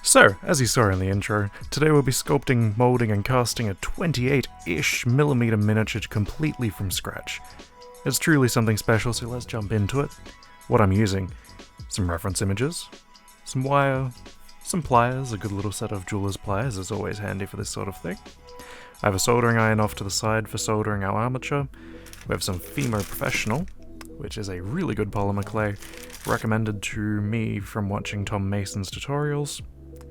So, as you saw in the intro, today we'll be sculpting, moulding and casting a 28-ish millimeter miniature completely from scratch. It's truly something special, so let's jump into it. What I'm using: some reference images, some wire, some pliers. A good little set of jeweler's pliers is always handy for this sort of thing. I have a soldering iron off to the side for soldering our armature. We have some Fimo Professional, which is a really good polymer clay, recommended to me from watching Tom Mason's tutorials.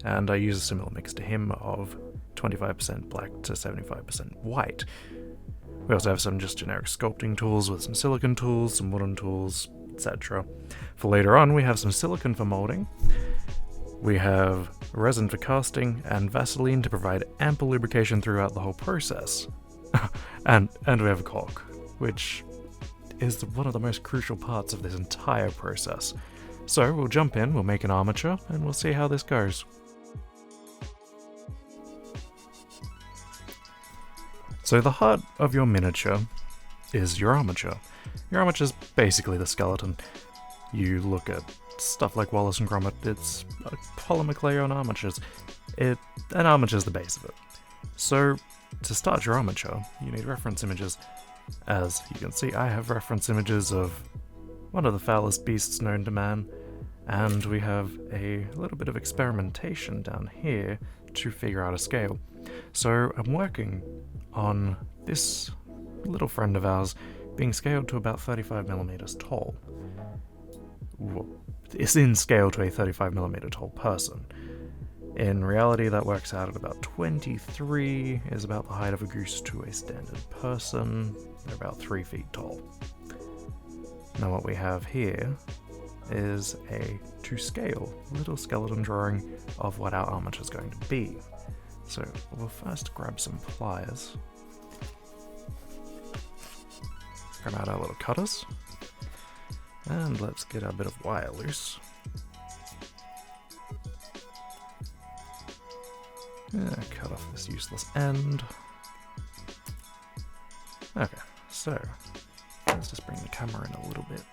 And I use a similar mix to him of 25% black to 75% white. We also have some just generic sculpting tools with some silicone tools, some wooden tools, etc. For later on, we have some silicone for molding. We have resin for casting and Vaseline to provide ample lubrication throughout the whole process. and we have a caulk, which is one of the most crucial parts of this entire process. So we'll jump in, we'll make an armature, and we'll see how this goes. So the heart of your miniature is your armature. Your armature is basically the skeleton. You look at stuff like Wallace and Gromit, it's a polymer clay on armatures. An armature is the base of it. So to start your armature, you need reference images. As you can see, I have reference images of one of the foulest beasts known to man, and we have a little bit of experimentation down here to figure out a scale. So I'm working on this little friend of ours being scaled to about 35mm tall. Well, it's in scale to a 35mm tall person. In reality, that works out at about 23 is about the height of a goose to a standard person. They're about 3 feet tall. Now what we have here is a to scale little skeleton drawing of what our armature is going to be. So we'll first grab some pliers, grab out our little cutters, and let's get our bit of wire loose. Cut off this useless end. Okay, so let's just bring the camera in a little bit.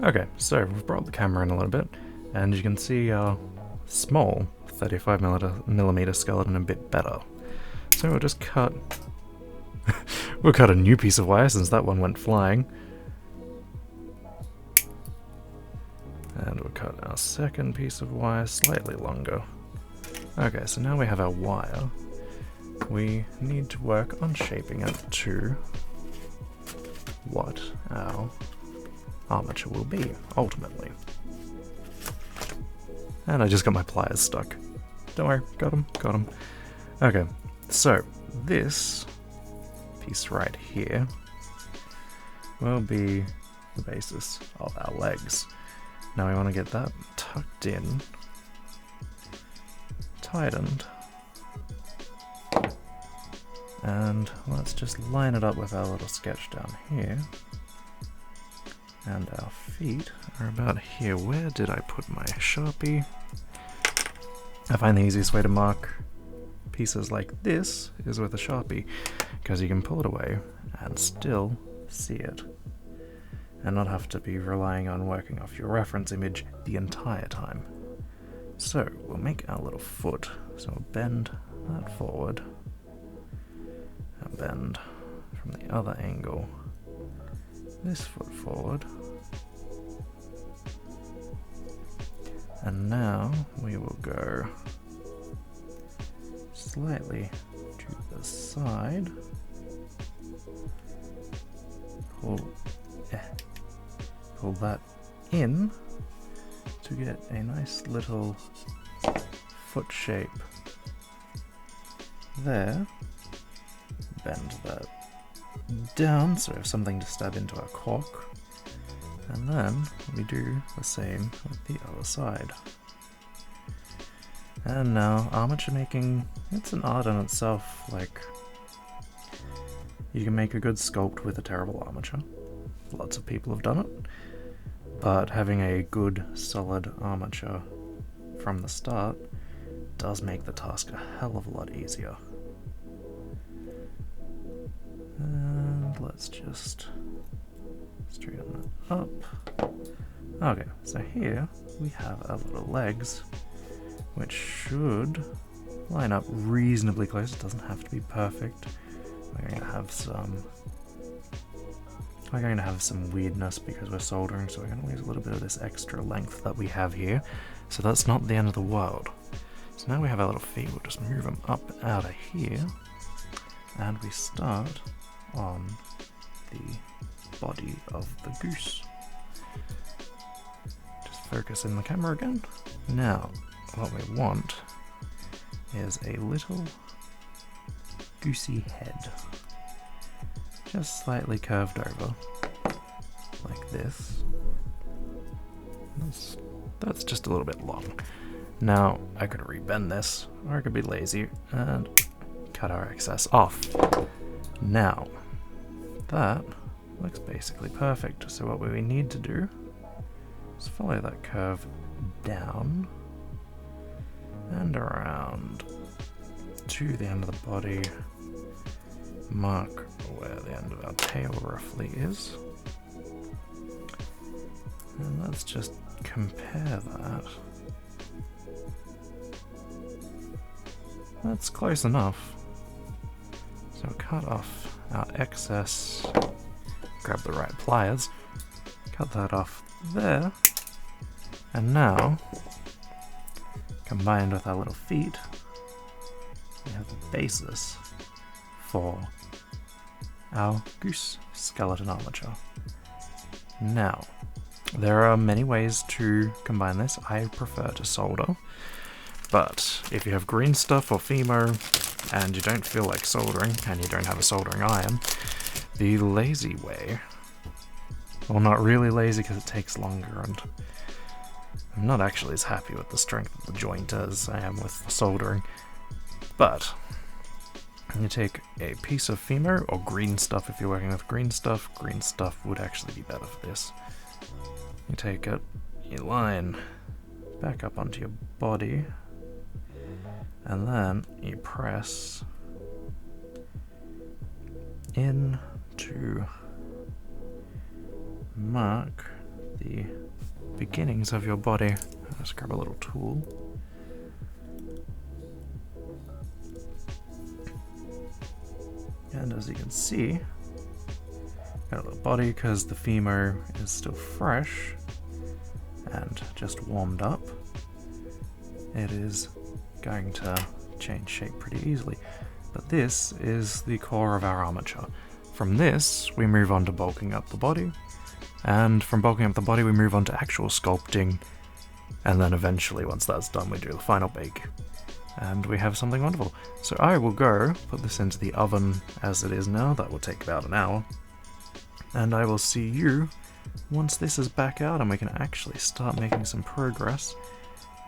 Okay, so we've brought the camera in a little bit, and you can see our small 35mm skeleton a bit better. So we'll just cut... we'll cut a new piece of wire since that one went flying. And we'll cut our second piece of wire slightly longer. Okay, so now we have our wire. We need to work on shaping it to what our armature will be, ultimately. And I just got my pliers stuck. Don't worry, got them. Okay, so this piece right here will be the basis of our legs. Now we want to get that tucked in, tightened, and let's just line it up with our little sketch down here. And our feet are about here. Where did I put my Sharpie? I find the easiest way to mark pieces like this is with a Sharpie, because you can pull it away and still see it, and not have to be relying on working off your reference image the entire time. So we'll make our little foot. So we'll bend that forward, and bend from the other angle this foot forward. And now we will go slightly to the side, pull that in to get a nice little foot shape there. Bend that down so we have something to stab into our cork, and then we do the same with the other side. And now armature making, it's an art in itself. Like, you can make a good sculpt with a terrible armature. Lots of people have done it. but having a good solid armature from the start does make the task a hell of a lot easier. And let's just straighten that up. Okay, so here we have our little legs, which should line up reasonably close. It doesn't have to be perfect. We're going to have some weirdness because we're soldering, so we're going to lose a little bit of this extra length that we have here. So that's not the end of the world. So now we have our little feet. We'll just move them up out of here, and we start on the body of the goose. Just focus in the camera again. Now, what we want is a little goosey head, just slightly curved over, like this. That's just a little bit long. Now, I could rebend this, or I could be lazy and cut our excess off. Now, that looks basically perfect. So what we need to do is follow that curve down and around to the end of the body, mark where the end of our tail roughly is, and let's just compare that. That's close enough. So cut off our excess, grab the right pliers, cut that off there, and now, combined with our little feet, we have the basis for our goose skeleton armature. Now, there are many ways to combine this. I prefer to solder, but if you have green stuff or Fimo and you don't feel like soldering and you don't have a soldering iron, the lazy way, well, not really lazy because it takes longer, and I'm not actually as happy with the strength of the joint as I am with soldering, but you take a piece of Fimo, or green stuff if you're working with green stuff would actually be better for this. You take it, you line back up onto your body, and then you press in to mark the beginnings of your body. Let's grab a little tool. And as you can see, got a little body because the Fimo is still fresh and just warmed up. It is going to change shape pretty easily. But this is the core of our armature. From this, we move on to bulking up the body, and from bulking up the body, we move on to actual sculpting, and then eventually, once that's done, we do the final bake. And we have something wonderful. So I will go put this into the oven as it is now. That will take about an hour. And I will see you once this is back out and we can actually start making some progress.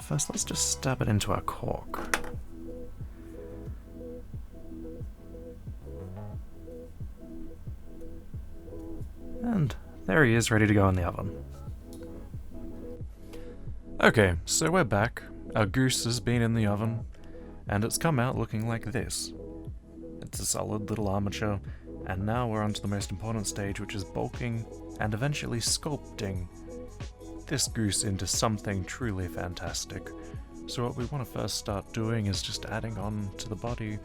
First, let's just stab it into our cork. And there he is, ready to go in the oven. Okay, so we're back. Our goose has been in the oven, and it's come out looking like this. It's a solid little armature, and now we're on to the most important stage, which is bulking and eventually sculpting this goose into something truly fantastic. So what we want to first start doing is just adding on to the body,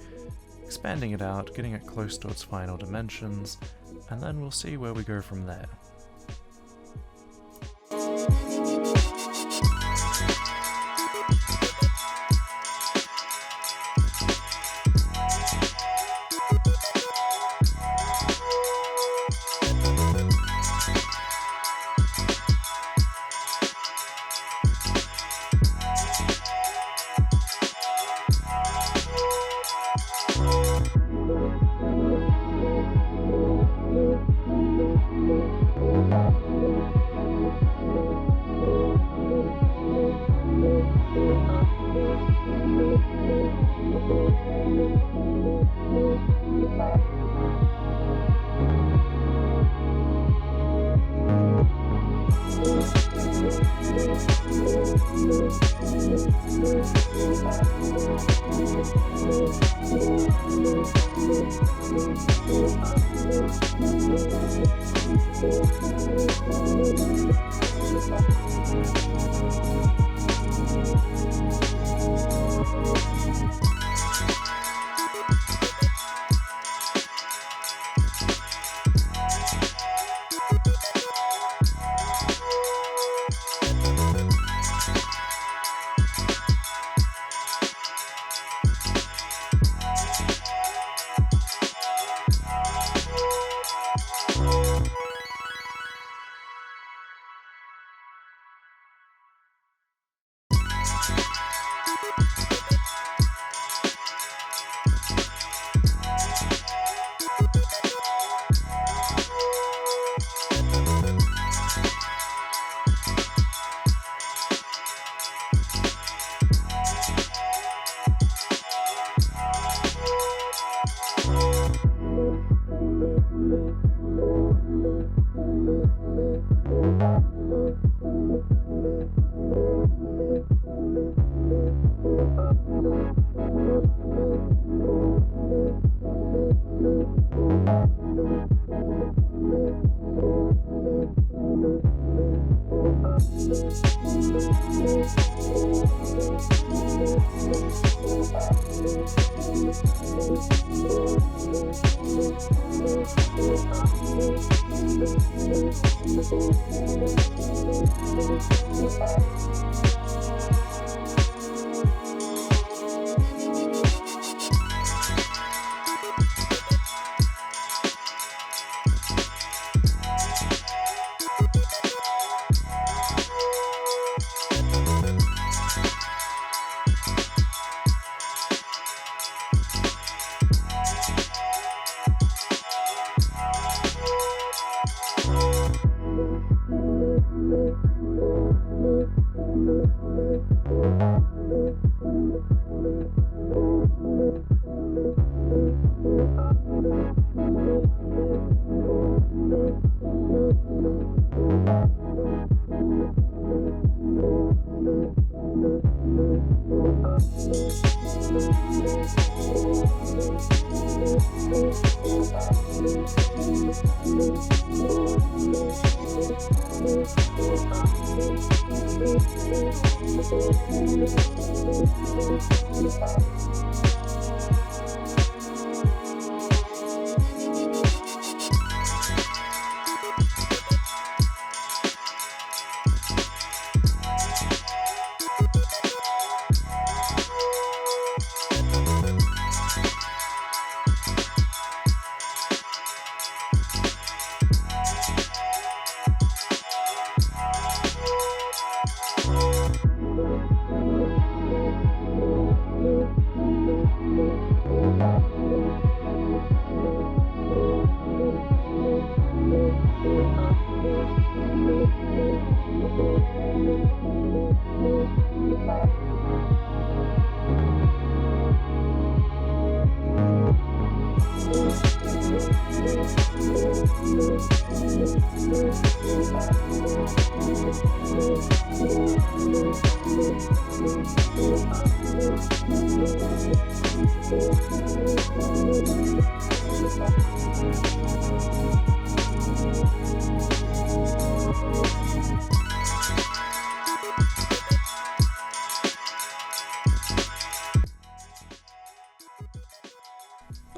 expanding it out, getting it close to its final dimensions, and then we'll see where we go from there.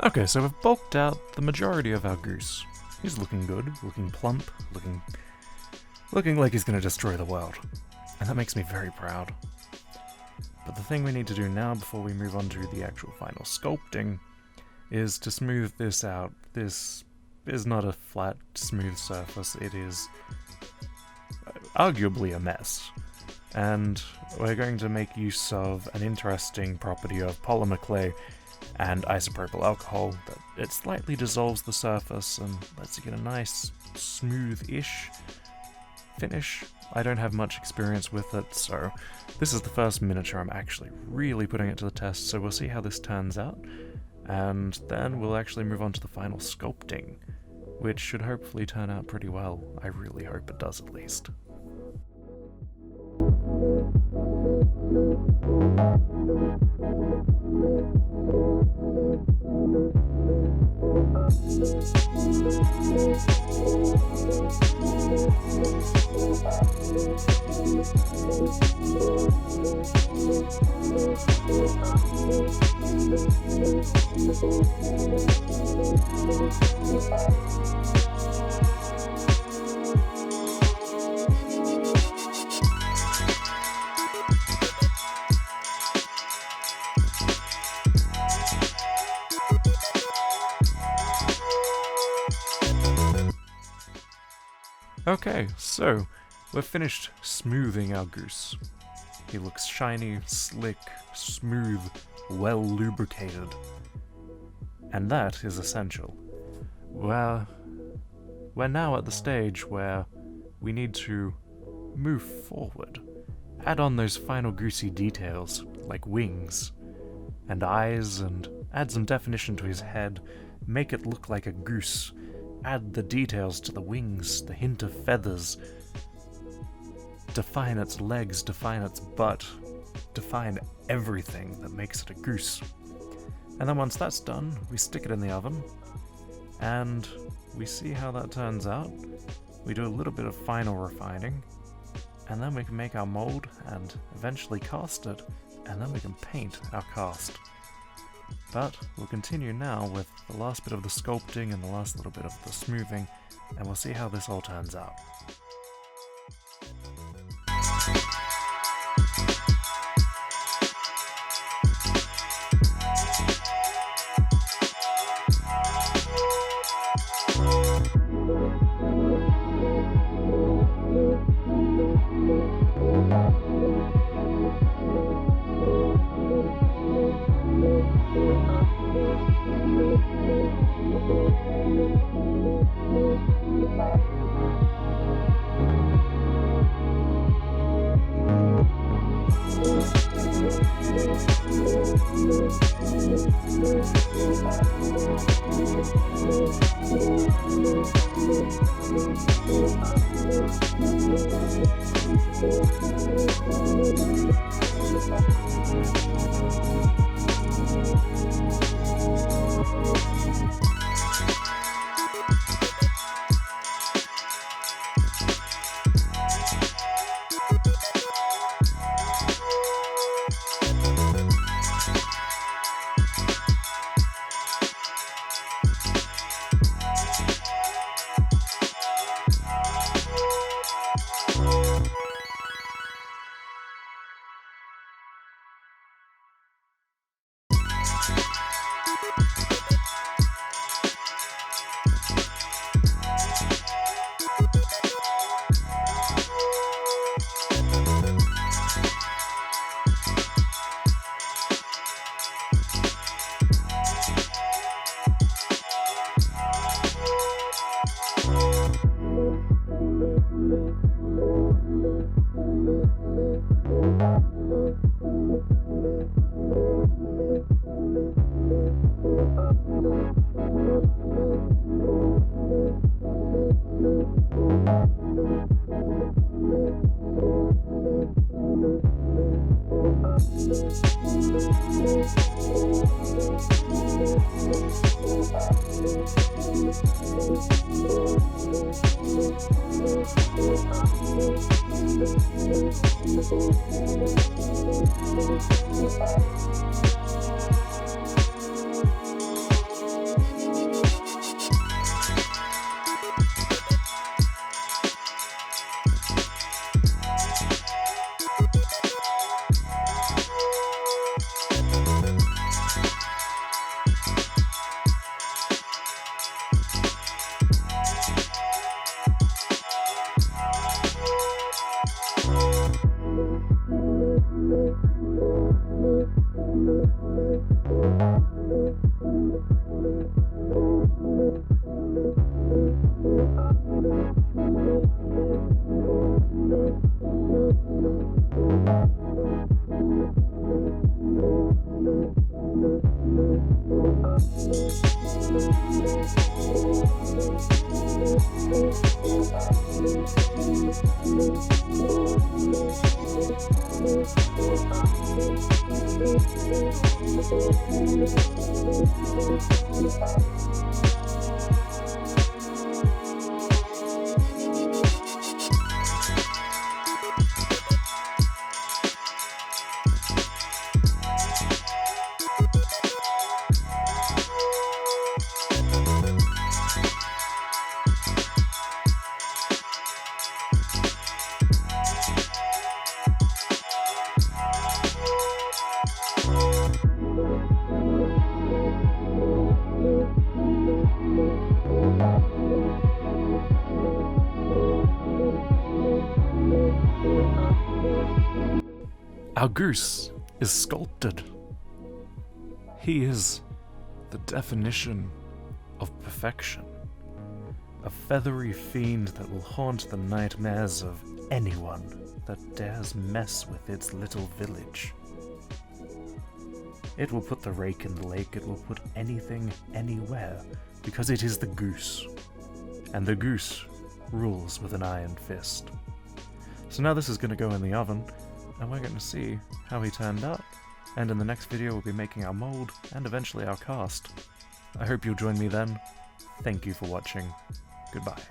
Okay, so we've bulked out the majority of our goose. He's looking good, looking plump, looking like he's going to destroy the world. And that makes me very proud. But the thing we need to do now before we move on to the actual final sculpting is to smooth this out. This is not a flat, smooth surface. It is arguably a mess. And we're going to make use of an interesting property of polymer clay and isopropyl alcohol that it slightly dissolves the surface and lets you get a nice, smooth-ish finish. I don't have much experience with it, so this is the first miniature I'm actually really putting it to the test, so we'll see how this turns out, and then we'll actually move on to the final sculpting, which should hopefully turn out pretty well. I really hope it does, at least. Okay, so we've finished smoothing our goose. He looks shiny, slick, smooth, well lubricated. And that is essential. We're now at the stage where we need to move forward. Add on those final goosey details, like wings and eyes, and add some definition to his head, make it look like a goose. Add the details to the wings, the hint of feathers. Define its legs, define its butt. Define everything that makes it a goose. And then once that's done, we stick it in the oven, and we see how that turns out. We do a little bit of final refining, and then we can make our mould and eventually cast it, and then we can paint our cast. But we'll continue now with the last bit of the sculpting and the last little bit of the smoothing, and we'll see how this all turns out. Our goose is sculpted. He is the definition of perfection. A feathery fiend that will haunt the nightmares of anyone that dares mess with its little village. It will put the rake in the lake, it will put anything anywhere, because it is the goose. And the goose rules with an iron fist. So now this is going to go in the oven, and we're going to see how he turned out. And in the next video we'll be making our mould, and eventually our cast. I hope you'll join me then. Thank you for watching. Goodbye.